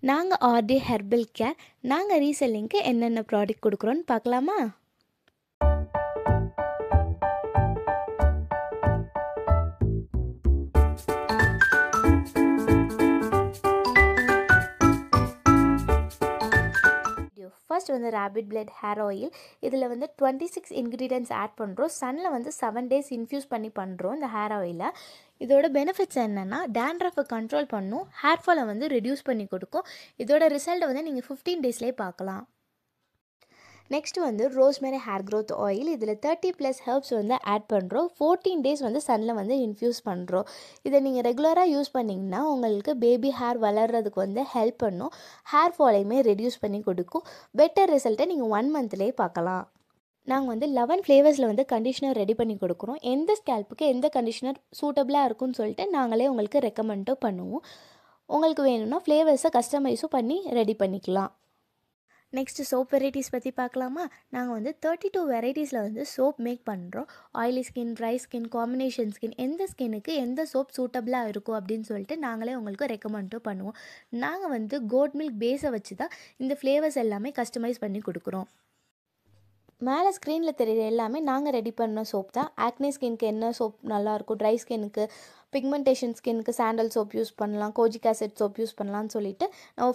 நாங்கள் RT herbal care நாங்கள் ரீசெல்லிங்க்கு என்னென்ன ப்ராடக்ட் கொடுக்குறோன்னு பார்க்கலாமா? ஃபர்ஸ்ட் வந்து ரேபிட் பிளட் ஹேர் ஆயில். இதில் வந்து 26 இன்க்ரீடியன்ட்ஸ் ஆட் பண்ணுறோம். சன்னில் வந்து 7 days இன்ஃப்யூஸ் பண்ணி பண்ணுறோம் இந்த ஹேர் ஆயிலை. இதோட பெனிஃபிட்ஸ் என்னென்னா டேண்ட்ரஃபை கண்ட்ரோல் பண்ணும், ஹேர் ஃபாலை வந்து ரெடியூஸ் பண்ணி கொடுக்கும். இதோட ரிசல்ட்டை வந்து நீங்கள் 15 daysலேயே பார்க்கலாம். நெக்ஸ்ட் வந்து ரோஸ்மெரி ஹேர் க்ரோத் ஆயில். இதில் 30+ ஹெர்ப்ஸ் வந்து ஆட் பண்ணுறோம். 14 days வந்து சன்னில் வந்து இன்ஃப்யூஸ் பண்ணுறோம். இதை நீங்கள் ரெகுலராக யூஸ் பண்ணிங்கன்னா உங்களுக்கு பேபி ஹேர் வளர்கிறதுக்கு வந்து ஹெல்ப் பண்ணும், ஹேர் ஃபாலையுமே ரெடியூஸ் பண்ணி கொடுக்கும். பெட்டர் ரிசல்ட்டை நீங்கள் 1 monthலேயே பார்க்கலாம். நாங்கள் வந்து 11 ஃப்ளேவர்ஸில் வந்து கண்டிஷ்னர் ரெடி பண்ணி கொடுக்குறோம். எந்த ஸ்கேல்ப்புக்கு எந்த கண்டிஷ்னர் சூட்டபிளாக இருக்குன்னு சொல்லிட்டு நாங்களே உங்களுக்கு ரெக்கமெண்டும் பண்ணுவோம். உங்களுக்கு வேணும்னா ஃப்ளேவர்ஸை கஸ்டமைஸும் பண்ணி ரெடி பண்ணிக்கலாம். நெக்ஸ்ட்டு சோப் வெரைட்டிஸ் பற்றி பார்க்கலாமா? நாங்கள் வந்து 32 வெரைட்டிஸில் வந்து சோப் மேக் பண்ணுறோம். Oily skin, dry skin, combination skin, எந்த ஸ்கின்னுக்கு எந்த சோப் சூட்டபிளாக இருக்கும் அப்படின்னு சொல்லிட்டு நாங்களே உங்களுக்கு ரெக்கமெண்டும் பண்ணுவோம். நாங்கள் வந்து கோட் மில்க் பேஸை வச்சு தான் இந்த ஃப்ளேவர்ஸ் எல்லாமே கஸ்டமைஸ் பண்ணி கொடுக்குறோம். மேலே ஸ்க்ரீனில் தெரியுற எல்லாமே நாங்கள் ரெடி பண்ண சோப் தான். ஆக்னே ஸ்கின்க்கு என்ன சோப் நல்லாயிருக்கும், ட்ரை ஸ்கின்னுக்கு, பிக்மெண்டேஷன் ஸ்கின்னுக்கு சாண்டல் சோப் யூஸ் பண்ணலாம், கோஜிக் ஆசிட் சோப் யூஸ் பண்ணலான்னு சொல்லிட்டு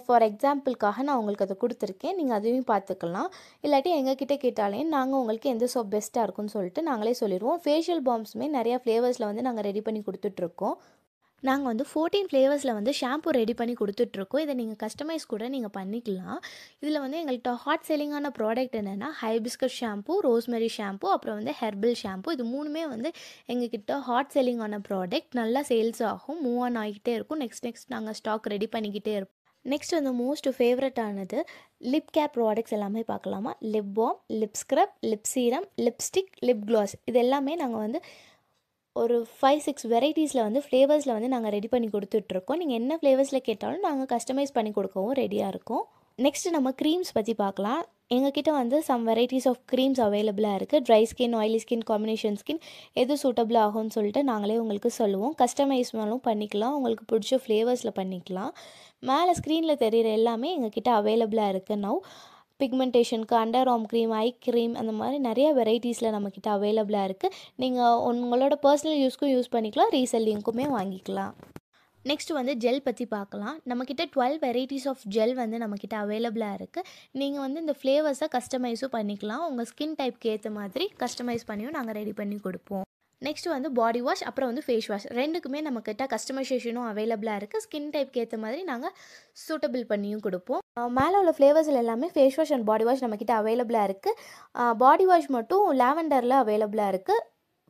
ஃபார் எக்ஸாம்பிளுக்காக நான் உங்களுக்கு அதை கொடுத்துருக்கேன். நீங்கள் அதையும் பார்த்துக்கலாம். இல்லாட்டி எங்ககிட்ட கேட்டாலே நாங்கள் உங்களுக்கு எந்த சோப் பெஸ்ட்டாக இருக்குன்னு சொல்லிட்டு நாங்களே சொல்லிடுவோம். ஃபேஷியல் பாம்ஸுமே நிறையா ஃப்ளேவர்ஸில் வந்து நாங்கள் ரெடி பண்ணி கொடுத்துட்ருக்கோம். நாங்கள் வந்து 14 ஃப்ளேவர்ஸில் வந்து ஷாம்பு ரெடி பண்ணி கொடுத்துட்ருக்கோம். இதை நீங்கள் கஸ்டமைஸ் கூட நீங்கள் பண்ணிக்கலாம். இதில் வந்து எங்கள்கிட்ட ஹாட் செல்லிங்கான ப்ராடக்ட் என்னென்னா ஹைபிஸ்கஸ் ஷாம்பு, ரோஸ்மெரி ஷாம்பு, அப்புறம் வந்து ஹெர்பல் ஷாம்பு. இது மூணுமே வந்து எங்ககிட்ட ஹாட் செல்லிங்கான ப்ராடக்ட். நல்லா சேல்ஸ் ஆகும், மூவ் ஆன் ஆகிட்டே இருக்கும். நெக்ஸ்ட் நாங்கள் ஸ்டாக் ரெடி பண்ணிக்கிட்டே இருப்போம். நெக்ஸ்ட் வந்து மோஸ்ட் ஃபேவரட்டானது லிப் கேர் ப்ராடக்ட்ஸ் எல்லாமே பார்க்கலாமா? Lip balm, lip scrub, lip serum, lipstick, lip class, இது எல்லாமே நாங்கள் வந்து ஒரு 5-6 வெரைட்டிஸில் வந்து ஃப்ளேவர்ஸில் வந்து நாங்கள் ரெடி பண்ணி கொடுத்துட்ருக்கோம். நீங்கள் என்ன ஃப்ளேவர்ஸில் கேட்டாலும் நாங்கள் கஸ்டமைஸ் பண்ணி கொடுக்கவும் ரெடியாக இருக்கோம். நெக்ஸ்ட்டு நம்ம க்ரீம்ஸ் பற்றி பார்க்கலாம். எங்ககிட்ட வந்து சம் வெரைட்டிஸ் ஆஃப் க்ரீம்ஸ் அவைலபிளாக இருக்குது. Dry skin, oily skin, combination skin எது சூட்டபிள் ஆகும்னு சொல்லிட்டு நாங்களே உங்களுக்கு சொல்லுவோம். கஸ்டமைஸ்னாலும் பண்ணிக்கலாம், உங்களுக்கு பிடிச்ச ஃப்ளேவர்ஸில் பண்ணிக்கலாம். மேலே ஸ்க்ரீனில் தெரிகிற எல்லாமே எங்ககிட்ட அவைலபிளாக இருக்குது. நவ் பிக்மெண்டேஷனுக்கு under arm cream, eye cream, அந்த மாதிரி நிறைய வெரைட்டிஸில் நம்மக்கிட்ட அவைலபிளாக இருக்குது. நீங்கள் உங்களோட பர்சனல் யூஸ்க்கும் யூஸ் பண்ணிக்கலாம், ரீசெல்லிங்க்குமே வாங்கிக்கலாம். நெக்ஸ்ட் வந்து ஜெல் பற்றி பார்க்கலாம். நம்மக்கிட்ட 12 வெரைட்டிஸ் ஆஃப் ஜெல் வந்து நம்மக்கிட்ட அவைலபிளாக இருக்குது. நீங்கள் வந்து இந்த ஃப்ளேவர்ஸை கஸ்டமைஸும் பண்ணிக்கலாம். உங்கள் ஸ்கின் டைப்க்கு ஏற்ற மாதிரி கஸ்டமைஸ் பண்ணியும் நாங்கள் ரெடி பண்ணி கொடுப்போம். நெக்ஸ்ட் வந்து பாடி வாஷ், அப்புறம் வந்து ஃபேஸ் வாஷ், ரெண்டுக்குமே நம்மக்கிட்ட கஸ்டமைசேஷனும் அவைலபிளாக இருக்குது. ஸ்கின் டைப்க்கு ஏற்ற மாதிரி நாங்கள் சூட்டபிள் பண்ணியும் கொடுப்போம். மேலே உள்ள ஃப்ளேவர்ஸில் எல்லாமே face wash and body wash நம்மக்கிட்ட அவைலபிளாக இருக்குது. பாடி வாஷ் மட்டும் லாவெண்டரில் அவைலபிளாக இருக்குது,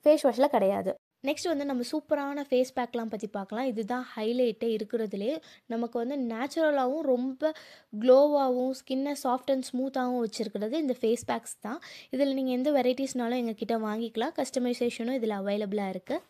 ஃபேஸ் வாஷில் கிடையாது. நெக்ஸ்ட் வந்து நம்ம சூப்பரான ஃபேஸ் பேக்லாம் பற்றி பார்க்கலாம். இதுதான் ஹைலைட்டே இருக்கிறதுலே. நமக்கு வந்து நேச்சுரலாகவும் ரொம்ப க்ளோவாகவும் ஸ்கின்னை சாஃப்ட் அண்ட் ஸ்மூத்தாகவும் வச்சுருக்கிறது இந்த ஃபேஸ் பேக்ஸ் தான். இதில் நீங்கள் எந்த வெரைட்டிஸ்னாலும் எங்ககிட்ட வாங்கிக்கலாம். கஸ்டமைசேஷனும் இதில் அவைலபிளாக இருக்குது.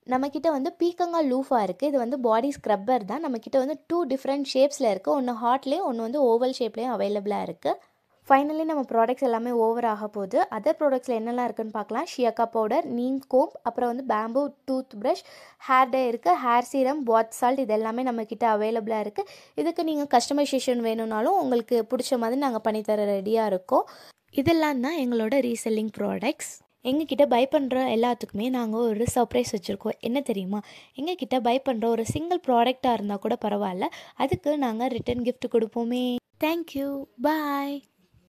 நம்மக்கிட்ட வந்து பீக்கங்காய் லூஃபாக இருக்குது. இது வந்து பாடி ஸ்க்ரப்பர் தான். நம்மக்கிட்ட வந்து 2 டிஃப்ரெண்ட் ஷேப்ஸில் இருக்குது. ஒன்று ஹார்ட்லேயும் ஒன்று வந்து ஓவல் ஷேப்லேயும் அவைலபிளாக இருக்குது. ஃபைனலி நம்ம ப்ராடக்ட்ஸ் எல்லாமே ஓவர் ஆக போகுது. அதர் ப்ராடக்ட்ஸில் என்னெல்லாம் இருக்குதுன்னு பார்க்கலாம். ஷியக்கா பவுடர், நீம் கோம், அப்புறம் வந்து பேம்பூ டூத் ப்ரஷ், ஹேர் டே இருக்குது, ஹேர் சீரம், பாத் சால்ட், இது எல்லாமே நம்மக்கிட்ட அவைலபிளாக இருக்குது. இதுக்கு நீங்கள் கஸ்டமைசேஷன் வேணும்னாலும் உங்களுக்கு பிடிச்ச மாதிரி நாங்கள் பண்ணித்தர ரெடியாக இருக்கோம். இதெல்லாம் தான் எங்களோட ரீசெல்லிங் ப்ராடக்ட்ஸ். எங்ககிட்ட பை பண்ணுற எல்லாத்துக்குமே நாங்கள் ஒரு சர்ப்ரைஸ் வச்சுருக்கோம். என்ன தெரியுமா? எங்ககிட்ட பை பண்ணுற ஒரு சிங்கிள் ப்ராடக்டாக இருந்தால் கூட பரவாயில்ல, அதுக்கு நாங்கள் ரிட்டன் கிஃப்ட் கொடுப்போமே. தேங்க்யூ, பாய்.